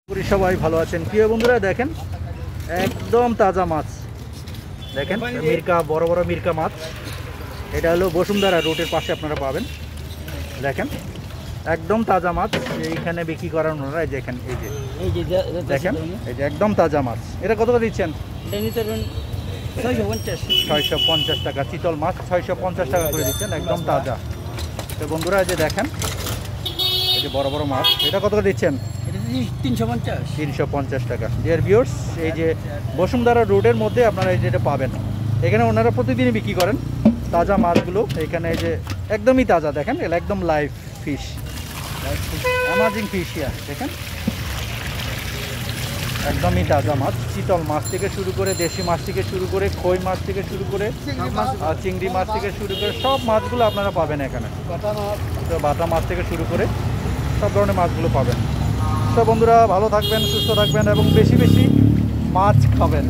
করি সবাই ভালো আছেন। প্রিয় বন্ধুরা দেখেন একদম তাজা মাছ, দেখেন মিরকা, বড় বড় মিরকা মাছ। এটা হলো বসুন্ধরা রোডের পাশে আপনারা পাবেন। দেখেন একদম তাজা মাছ, এইখানে বিক্রি করার ওনারা দেখেন, এই যে দেখেন এই যে একদম তাজা মাছ। এটা কত করে দিচ্ছেন? 650 টাকা। চিতল মাছ 650 টাকা করে দিচ্ছেন, একদম তাজা। তো বন্ধুরা এই যে দেখেন এই যে বড় বড় মাছ, এটা কত করে দিচ্ছেন? 350 টাকা। ডিয়ার ভিউয়ার্স, এই যে বসুন্ধরা রোডের মধ্যে আপনারা এই যেটা পাবেন, এখানে ওনারা প্রতিদিনই বিক্রি করেন তাজা মাছগুলো। এখানে এই যে একদমই তাজা, দেখেন এটা একদম লাইভ ফিশ, অ্যামাজিং ফিশ। দেখেন একদমই তাজা মাছ, চিতল মাছ থেকে শুরু করে, দেশি মাছ থেকে শুরু করে, কই মাছ থেকে শুরু করে, আর চিংড়ি মাছ থেকে শুরু করে সব মাছগুলো আপনারা পাবেন এখানে। তো বাটা মাছ থেকে শুরু করে সব ধরনের মাছগুলো পাবেন। তো বন্ধুরা ভালো থাকবেন, সুস্থ থাকবেন এবং বেশি বেশি মাছ খাবেন।